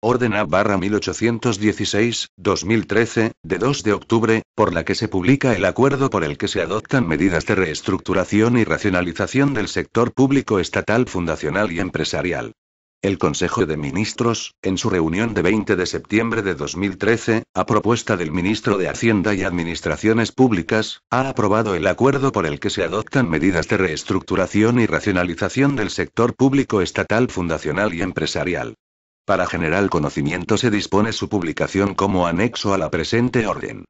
Orden A/1816/2013, de 2 de octubre, por la que se publica el acuerdo por el que se adoptan medidas de reestructuración y racionalización del sector público estatal, fundacional y empresarial. El Consejo de Ministros, en su reunión de 20 de septiembre de 2013, a propuesta del ministro de Hacienda y Administraciones Públicas, ha aprobado el acuerdo por el que se adoptan medidas de reestructuración y racionalización del sector público estatal, fundacional y empresarial. Para general conocimiento se dispone su publicación como anexo a la presente orden.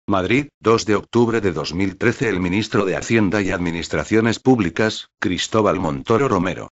Madrid, 2 de octubre de 2013. El ministro de Hacienda y Administraciones Públicas, Cristóbal Montoro Romero.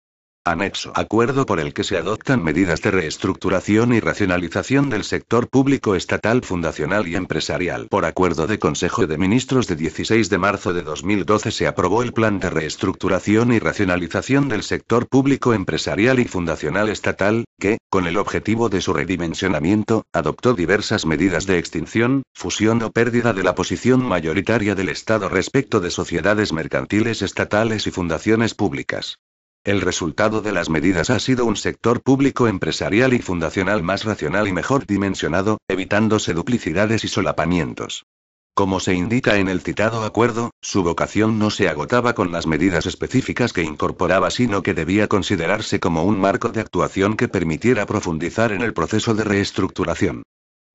Anexo. Acuerdo por el que se adoptan medidas de reestructuración y racionalización del sector público estatal, fundacional y empresarial. Por acuerdo de Consejo de Ministros de 16 de marzo de 2012 se aprobó el Plan de Reestructuración y Racionalización del Sector Público Empresarial y Fundacional Estatal, que, con el objetivo de su redimensionamiento, adoptó diversas medidas de extinción, fusión o pérdida de la posición mayoritaria del Estado respecto de sociedades mercantiles estatales y fundaciones públicas. El resultado de las medidas ha sido un sector público empresarial y fundacional más racional y mejor dimensionado, evitándose duplicidades y solapamientos. Como se indica en el citado acuerdo, su vocación no se agotaba con las medidas específicas que incorporaba, sino que debía considerarse como un marco de actuación que permitiera profundizar en el proceso de reestructuración.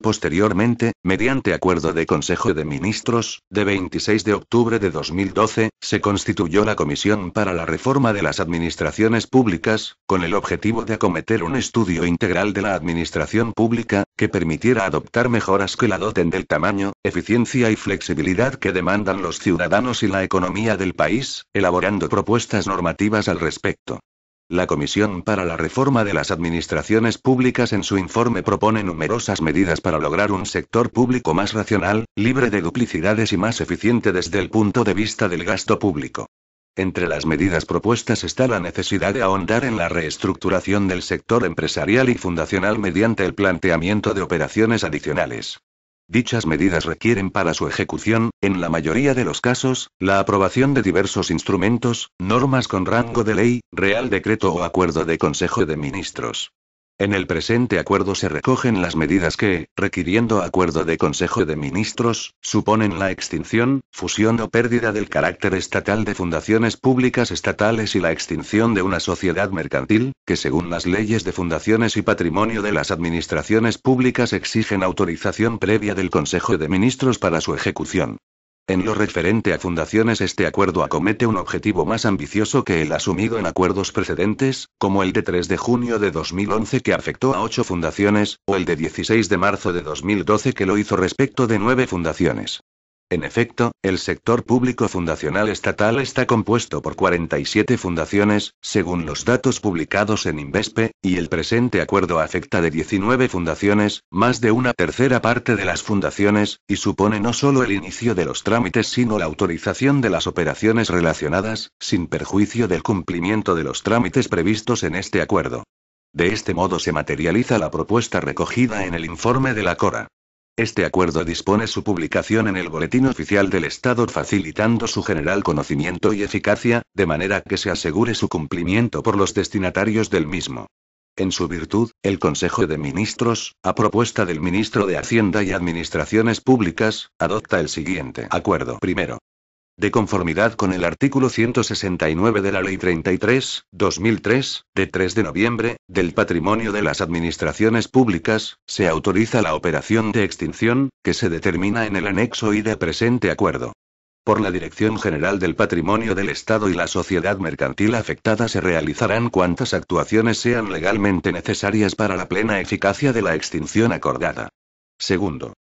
Posteriormente, mediante acuerdo de Consejo de Ministros, de 26 de octubre de 2012, se constituyó la Comisión para la Reforma de las Administraciones Públicas, con el objetivo de acometer un estudio integral de la administración pública, que permitiera adoptar mejoras que la doten del tamaño, eficiencia y flexibilidad que demandan los ciudadanos y la economía del país, elaborando propuestas normativas al respecto. La Comisión para la Reforma de las Administraciones Públicas en su informe propone numerosas medidas para lograr un sector público más racional, libre de duplicidades y más eficiente desde el punto de vista del gasto público. Entre las medidas propuestas está la necesidad de ahondar en la reestructuración del sector empresarial y fundacional mediante el planteamiento de operaciones adicionales. Dichas medidas requieren para su ejecución, en la mayoría de los casos, la aprobación de diversos instrumentos, normas con rango de ley, real decreto o acuerdo de Consejo de Ministros. En el presente acuerdo se recogen las medidas que, requiriendo acuerdo de Consejo de Ministros, suponen la extinción, fusión o pérdida del carácter estatal de fundaciones públicas estatales y la extinción de una sociedad mercantil, que según las leyes de fundaciones y patrimonio de las administraciones públicas exigen autorización previa del Consejo de Ministros para su ejecución. En lo referente a fundaciones, este acuerdo acomete un objetivo más ambicioso que el asumido en acuerdos precedentes, como el de 3 de junio de 2011 que afectó a 8 fundaciones, o el de 16 de marzo de 2012 que lo hizo respecto de 9 fundaciones. En efecto, el sector público fundacional estatal está compuesto por 47 fundaciones, según los datos publicados en Invespe, y el presente acuerdo afecta de 19 fundaciones, más de una tercera parte de las fundaciones, y supone no solo el inicio de los trámites sino la autorización de las operaciones relacionadas, sin perjuicio del cumplimiento de los trámites previstos en este acuerdo. De este modo se materializa la propuesta recogida en el informe de la CORA. Este acuerdo dispone su publicación en el Boletín Oficial del Estado, facilitando su general conocimiento y eficacia, de manera que se asegure su cumplimiento por los destinatarios del mismo. En su virtud, el Consejo de Ministros, a propuesta del ministro de Hacienda y Administraciones Públicas, adopta el siguiente acuerdo. Primero, de conformidad con el artículo 169 de la Ley 33/2003, de 3 de noviembre, del patrimonio de las administraciones públicas, se autoriza la operación de extinción, que se determina en el anexo I del presente acuerdo. Por la Dirección General del Patrimonio del Estado y la sociedad mercantil afectada se realizarán cuantas actuaciones sean legalmente necesarias para la plena eficacia de la extinción acordada. Segundo,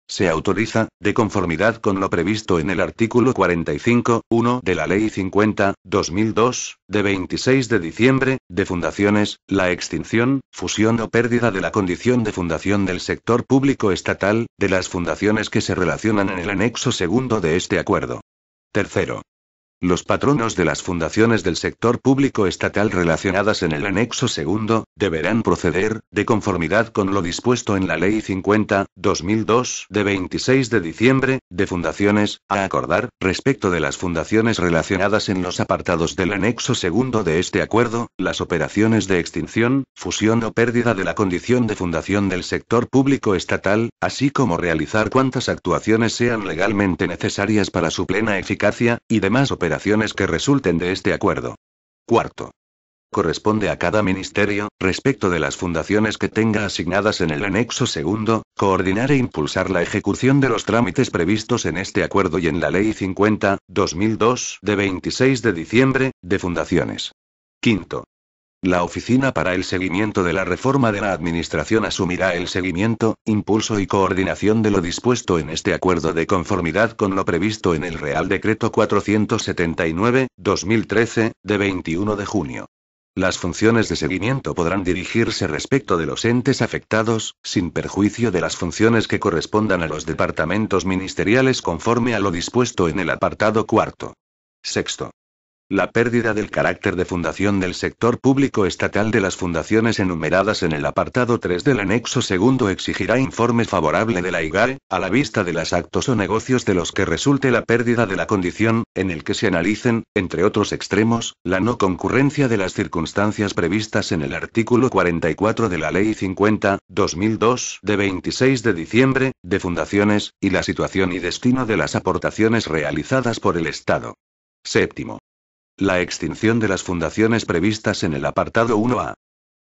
se autoriza, de conformidad con lo previsto en el artículo 45(1) de la Ley 50/2002, de 26 de diciembre, de fundaciones, la extinción, fusión o pérdida de la condición de fundación del sector público estatal, de las fundaciones que se relacionan en el anexo segundo de este acuerdo. Tercero, Los patronos de las fundaciones del sector público estatal relacionadas en el anexo segundo, deberán proceder, de conformidad con lo dispuesto en la Ley 50/2002 de 26 de diciembre, de fundaciones, a acordar, respecto de las fundaciones relacionadas en los apartados del anexo segundo de este acuerdo, las operaciones de extinción, fusión o pérdida de la condición de fundación del sector público estatal, así como realizar cuantas actuaciones sean legalmente necesarias para su plena eficacia, y demás operaciones que resulten de este acuerdo. Cuarto. Corresponde a cada ministerio, respecto de las fundaciones que tenga asignadas en el anexo segundo, coordinar e impulsar la ejecución de los trámites previstos en este acuerdo y en la Ley 50/2002 de 26 de diciembre, de fundaciones. Quinto. La Oficina para el Seguimiento de la Reforma de la Administración asumirá el seguimiento, impulso y coordinación de lo dispuesto en este acuerdo de conformidad con lo previsto en el Real Decreto 479/2013, de 21 de junio. Las funciones de seguimiento podrán dirigirse respecto de los entes afectados, sin perjuicio de las funciones que correspondan a los departamentos ministeriales conforme a lo dispuesto en el apartado cuarto. Sexto. La pérdida del carácter de fundación del sector público estatal de las fundaciones enumeradas en el apartado 3 del anexo segundo exigirá informe favorable de la IGAE, a la vista de los actos o negocios de los que resulte la pérdida de la condición, en el que se analicen, entre otros extremos, la no concurrencia de las circunstancias previstas en el artículo 44 de la Ley 50/2002 de 26 de diciembre, de fundaciones, y la situación y destino de las aportaciones realizadas por el Estado. Séptimo. La extinción de las fundaciones previstas en el apartado 1A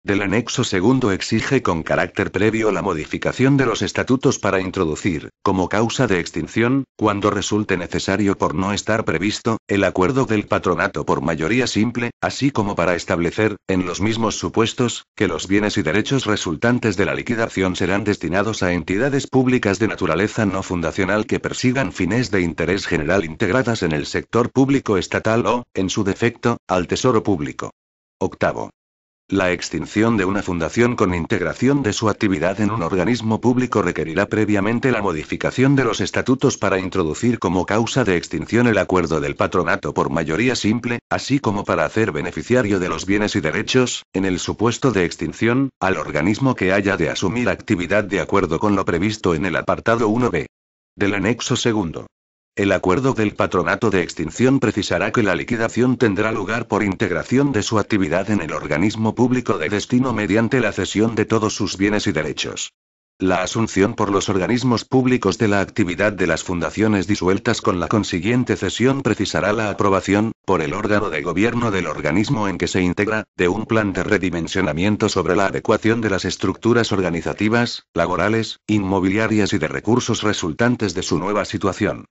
del anexo segundo exige con carácter previo la modificación de los estatutos para introducir, como causa de extinción, cuando resulte necesario por no estar previsto, el acuerdo del patronato por mayoría simple, así como para establecer, en los mismos supuestos, que los bienes y derechos resultantes de la liquidación serán destinados a entidades públicas de naturaleza no fundacional que persigan fines de interés general integradas en el sector público estatal o, en su defecto, al Tesoro Público. Octavo. La extinción de una fundación con integración de su actividad en un organismo público requerirá previamente la modificación de los estatutos para introducir como causa de extinción el acuerdo del patronato por mayoría simple, así como para hacer beneficiario de los bienes y derechos, en el supuesto de extinción, al organismo que haya de asumir actividad de acuerdo con lo previsto en el apartado 1b del anexo segundo. El acuerdo del patronato de extinción precisará que la liquidación tendrá lugar por integración de su actividad en el organismo público de destino mediante la cesión de todos sus bienes y derechos. La asunción por los organismos públicos de la actividad de las fundaciones disueltas con la consiguiente cesión precisará la aprobación, por el órgano de gobierno del organismo en que se integra, de un plan de redimensionamiento sobre la adecuación de las estructuras organizativas, laborales, inmobiliarias y de recursos resultantes de su nueva situación.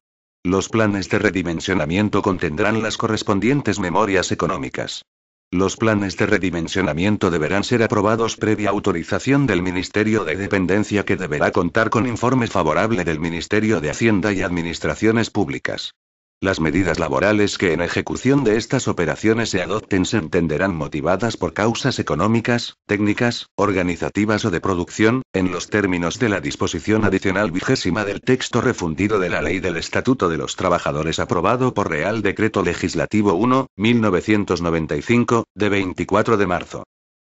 Los planes de redimensionamiento contendrán las correspondientes memorias económicas. Los planes de redimensionamiento deberán ser aprobados previa autorización del Ministerio de Dependencia, que deberá contar con informe favorable del Ministerio de Hacienda y Administraciones Públicas. Las medidas laborales que en ejecución de estas operaciones se adopten se entenderán motivadas por causas económicas, técnicas, organizativas o de producción, en los términos de la disposición adicional 20 del texto refundido de la Ley del Estatuto de los Trabajadores aprobado por Real Decreto Legislativo 1/1995, de 24 de marzo.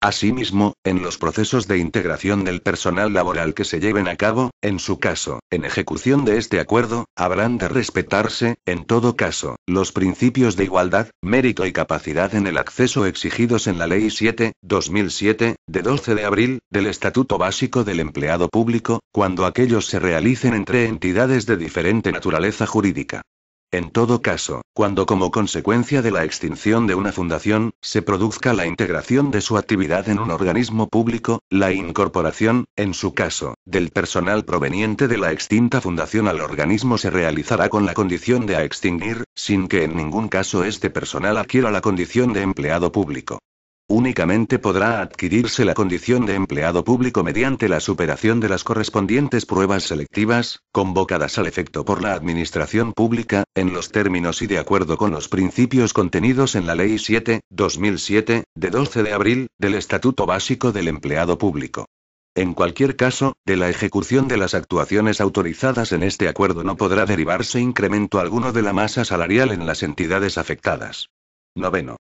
Asimismo, en los procesos de integración del personal laboral que se lleven a cabo, en su caso, en ejecución de este acuerdo, habrán de respetarse, en todo caso, los principios de igualdad, mérito y capacidad en el acceso exigidos en la Ley 7/2007, de 12 de abril, del Estatuto Básico del Empleado Público, cuando aquellos se realicen entre entidades de diferente naturaleza jurídica. En todo caso, cuando como consecuencia de la extinción de una fundación, se produzca la integración de su actividad en un organismo público, la incorporación, en su caso, del personal proveniente de la extinta fundación al organismo se realizará con la condición de a extinguir, sin que en ningún caso este personal adquiera la condición de empleado público. Únicamente podrá adquirirse la condición de empleado público mediante la superación de las correspondientes pruebas selectivas, convocadas al efecto por la Administración Pública, en los términos y de acuerdo con los principios contenidos en la Ley 7/2007, de 12 de abril, del Estatuto Básico del Empleado Público. En cualquier caso, de la ejecución de las actuaciones autorizadas en este acuerdo no podrá derivarse incremento alguno de la masa salarial en las entidades afectadas. Noveno.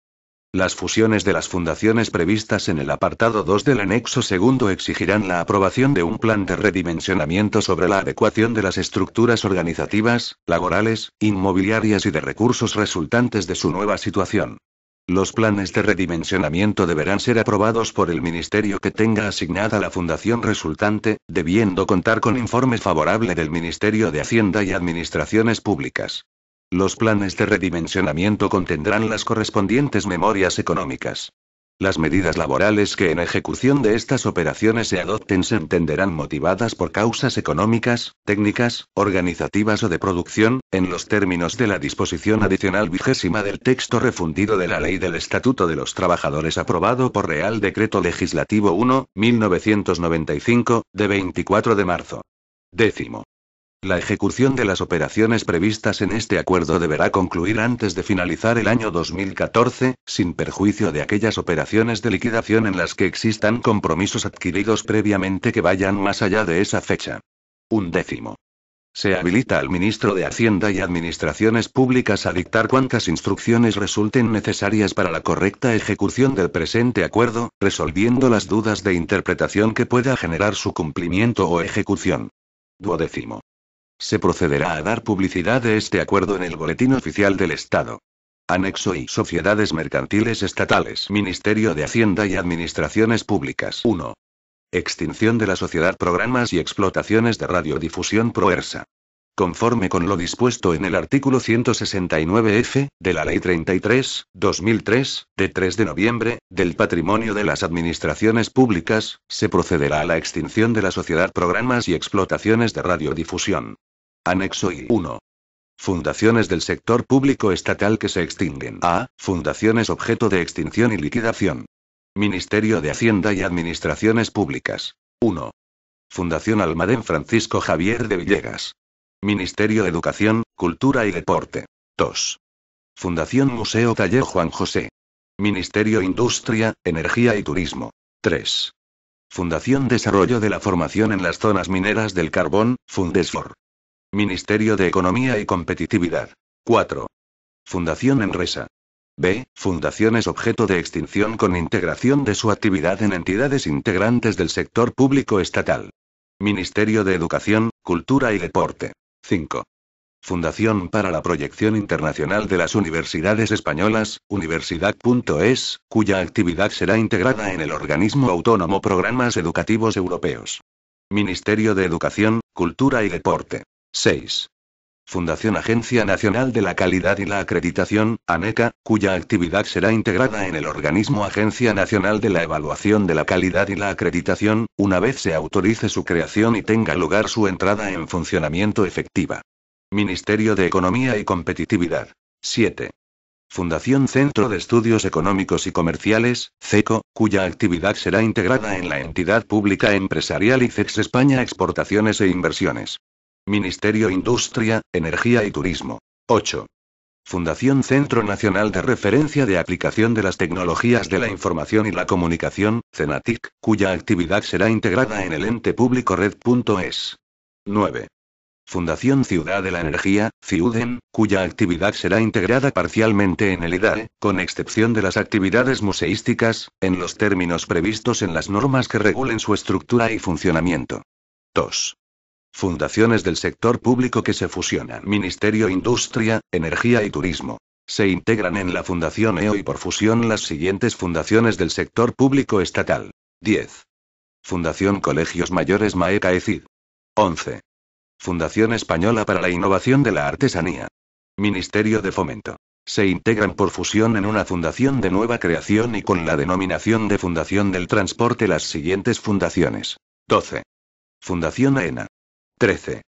Las fusiones de las fundaciones previstas en el apartado 2 del anexo segundo exigirán la aprobación de un plan de redimensionamiento sobre la adecuación de las estructuras organizativas, laborales, inmobiliarias y de recursos resultantes de su nueva situación. Los planes de redimensionamiento deberán ser aprobados por el ministerio que tenga asignada la fundación resultante, debiendo contar con informe favorable del Ministerio de Hacienda y Administraciones Públicas. Los planes de redimensionamiento contendrán las correspondientes memorias económicas. Las medidas laborales que en ejecución de estas operaciones se adopten se entenderán motivadas por causas económicas, técnicas, organizativas o de producción, en los términos de la disposición adicional 20 del texto refundido de la Ley del Estatuto de los Trabajadores aprobado por Real Decreto Legislativo 1/1995, de 24 de marzo. Décimo. La ejecución de las operaciones previstas en este acuerdo deberá concluir antes de finalizar el año 2014, sin perjuicio de aquellas operaciones de liquidación en las que existan compromisos adquiridos previamente que vayan más allá de esa fecha. Undécimo. Se habilita al ministro de Hacienda y Administraciones Públicas a dictar cuantas instrucciones resulten necesarias para la correcta ejecución del presente acuerdo, resolviendo las dudas de interpretación que pueda generar su cumplimiento o ejecución. Duodécimo. Se procederá a dar publicidad de este acuerdo en el Boletín Oficial del Estado. Anexo I. Sociedades mercantiles estatales. Ministerio de Hacienda y Administraciones Públicas. 1. Extinción de la Sociedad Programas y Explotaciones de Radiodifusión Proersa. Conforme con lo dispuesto en el artículo 169F, de la Ley 33/2003, de 3 de noviembre, del Patrimonio de las Administraciones Públicas, se procederá a la extinción de la Sociedad Programas y Explotaciones de Radiodifusión. Anexo I. 1. Fundaciones del sector público estatal que se extinguen. A. Fundaciones objeto de extinción y liquidación. Ministerio de Hacienda y Administraciones Públicas. 1. Fundación Almadén Francisco Javier de Villegas. Ministerio de Educación, Cultura y Deporte. 2. Fundación Museo Taller Juan José. Ministerio Industria, Energía y Turismo. 3. Fundación Desarrollo de la Formación en las Zonas Mineras del Carbón, Fundesfor. Ministerio de Economía y Competitividad. 4. Fundación Enresa. B. Fundaciones objeto de extinción con integración de su actividad en entidades integrantes del sector público estatal. Ministerio de Educación, Cultura y Deporte. 5. Fundación para la Proyección Internacional de las Universidades Españolas, Universidad.es, cuya actividad será integrada en el organismo autónomo Programas Educativos Europeos. Ministerio de Educación, Cultura y Deporte. 6. Fundación Agencia Nacional de la Calidad y la Acreditación, ANECA, cuya actividad será integrada en el organismo Agencia Nacional de la Evaluación de la Calidad y la Acreditación, una vez se autorice su creación y tenga lugar su entrada en funcionamiento efectiva. Ministerio de Economía y Competitividad. 7. Fundación Centro de Estudios Económicos y Comerciales, CECO, cuya actividad será integrada en la entidad pública empresarial ICEX España Exportaciones e Inversiones. Ministerio Industria, Energía y Turismo. 8. Fundación Centro Nacional de Referencia de Aplicación de las Tecnologías de la Información y la Comunicación, CENATIC, cuya actividad será integrada en el ente público Red.es. 9. Fundación Ciudad de la Energía, CIUDEN, cuya actividad será integrada parcialmente en el IDAE, con excepción de las actividades museísticas, en los términos previstos en las normas que regulen su estructura y funcionamiento. 2. Fundaciones del sector público que se fusionan. Ministerio Industria, Energía y Turismo. Se integran en la Fundación EO y por fusión las siguientes fundaciones del sector público estatal. 10. Fundación Colegios Mayores MAECA-ECID. 11. Fundación Española para la Innovación de la Artesanía. Ministerio de Fomento. Se integran por fusión en una fundación de nueva creación y con la denominación de Fundación del Transporte las siguientes fundaciones. 12. Fundación AENA. 13.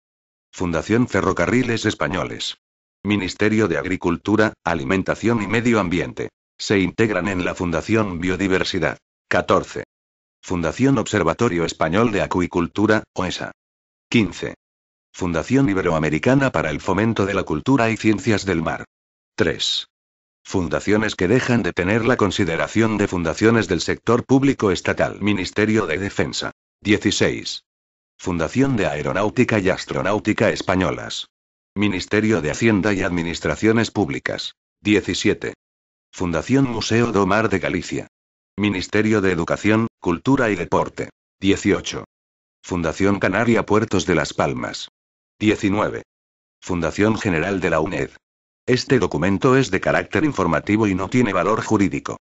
Fundación Ferrocarriles Españoles. Ministerio de Agricultura, Alimentación y Medio Ambiente. Se integran en la Fundación Biodiversidad. 14. Fundación Observatorio Español de Acuicultura, OESA. 15. Fundación Iberoamericana para el Fomento de la Cultura y Ciencias del Mar. 3. Fundaciones que dejan de tener la consideración de fundaciones del sector público estatal. Ministerio de Defensa. 16. Fundación de Aeronáutica y Astronáutica Españolas. Ministerio de Hacienda y Administraciones Públicas. 17. Fundación Museo do Mar de Galicia. Ministerio de Educación, Cultura y Deporte. 18. Fundación Canaria Puertos de Las Palmas. 19. Fundación General de la UNED. Este documento es de carácter informativo y no tiene valor jurídico.